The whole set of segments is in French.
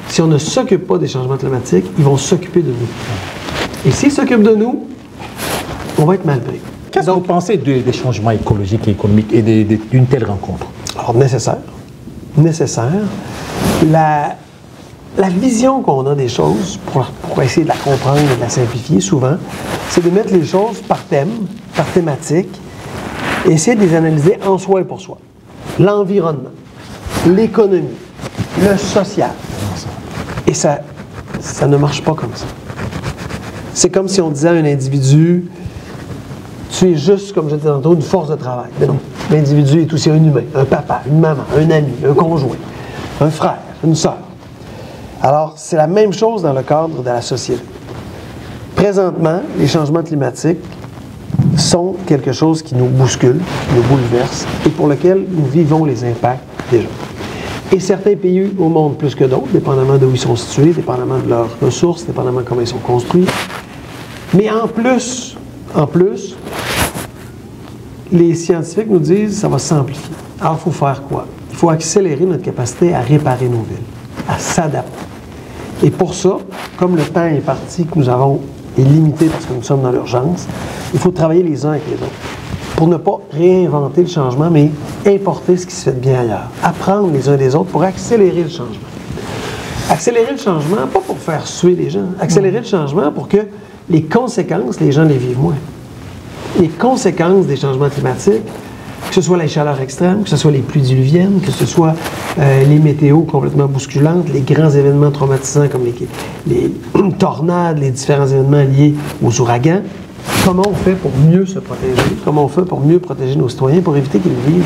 Si on ne s'occupe pas des changements climatiques, ils vont s'occuper de nous. Et s'ils s'occupent de nous, on va être mal pris. Qu'est-ce que vous pensez des changements écologiques et économiques et d'une telle rencontre? Alors, nécessaire. Nécessaire. La vision qu'on a des choses, pour essayer de la comprendre et de la simplifier souvent, c'est de mettre les choses par thème, par thématique, et essayer de les analyser en soi et pour soi. L'environnement, l'économie, le social. Et ça ne marche pas comme ça. C'est comme si on disait à un individu, tu es juste, comme je disais tantôt, une force de travail. Mais non, l'individu est aussi un humain, un papa, une maman, un ami, un conjoint, un frère, une sœur. Alors, c'est la même chose dans le cadre de la société. Présentement, les changements climatiques sont quelque chose qui nous bouscule, qui nous bouleverse, et pour lequel nous vivons les impacts déjà. Et certains pays au monde plus que d'autres, dépendamment d'où ils sont situés, dépendamment de leurs ressources, dépendamment de comment ils sont construits. Mais en plus, les scientifiques nous disent que ça va s'amplifier. Alors, il faut faire quoi? Il faut accélérer notre capacité à réparer nos villes, à s'adapter. Et pour ça, comme le temps est parti que nous avons est limité parce que nous sommes dans l'urgence, il faut travailler les uns avec les autres pour ne pas réinventer le changement, mais importer ce qui se fait bien ailleurs. Apprendre les uns des autres pour accélérer le changement. Accélérer le changement, pas pour faire suer les gens, accélérer le changement pour que les conséquences, les gens les vivent moins. Les conséquences des changements climatiques, que ce soit la chaleur extrême, que ce soit les pluies diluviennes, que ce soit les météos complètement bousculantes, les grands événements traumatisants comme les tornades, les différents événements liés aux ouragans, comment on fait pour mieux se protéger? Comment on fait pour mieux protéger nos citoyens pour éviter qu'ils vivent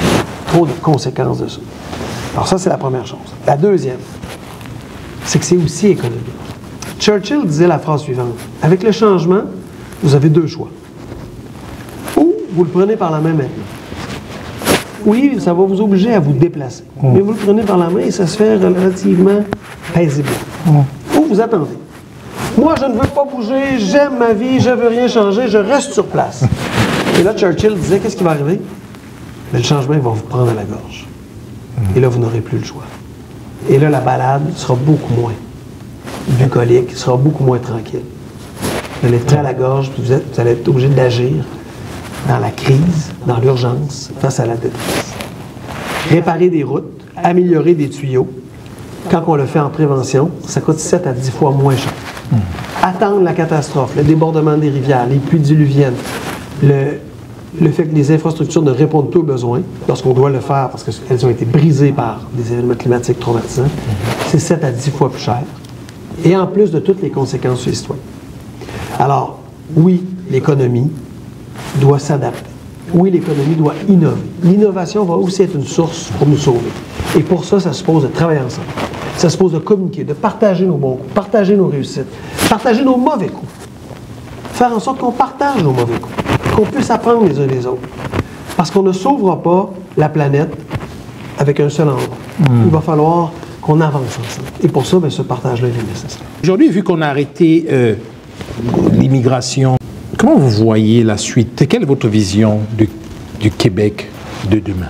trop de conséquences de ça? Alors ça, c'est la première chose. La deuxième, c'est que c'est aussi économique. Churchill disait la phrase suivante. Avec le changement, vous avez deux choix. Ou vous le prenez par la main maintenant. Oui, ça va vous obliger à vous déplacer. Mais vous le prenez par la main et ça se fait relativement paisiblement. Ou vous attendez. Moi, je ne veux pas bouger, j'aime ma vie, je ne veux rien changer, je reste sur place. Et là, Churchill disait, qu'est-ce qui va arriver? Mais le changement, il va vous prendre à la gorge. Et là, vous n'aurez plus le choix. Et là, la balade sera beaucoup moins bucolique, sera beaucoup moins tranquille. Vous allez être pris à la gorge, puis vous allez être obligé d'agir dans la crise, dans l'urgence, face à la détresse. Réparer des routes, améliorer des tuyaux, quand on le fait en prévention, ça coûte 7 à 10 fois moins cher. Attendre la catastrophe, le débordement des rivières, les pluies diluviennes, le fait que les infrastructures ne répondent plus aux besoins, lorsqu'on doit le faire parce qu'elles ont été brisées par des événements climatiques traumatisants, c'est 7 à 10 fois plus cher. Et en plus de toutes les conséquences sur les citoyens. Alors, oui, l'économie doit s'adapter. Oui, l'économie doit innover. L'innovation va aussi être une source pour nous sauver. Et pour ça, ça suppose de travailler ensemble. Ça suppose de communiquer, de partager nos bons coups, partager nos réussites, partager nos mauvais coups. Faire en sorte qu'on partage nos mauvais coups, qu'on puisse apprendre les uns des autres. Parce qu'on ne sauvera pas la planète avec un seul endroit. Il va falloir qu'on avance ensemble. Et pour ça, bien, ce partage-là est nécessaire. Aujourd'hui, vu qu'on a arrêté l'immigration, comment vous voyez la suite? Quelle est votre vision du Québec de demain?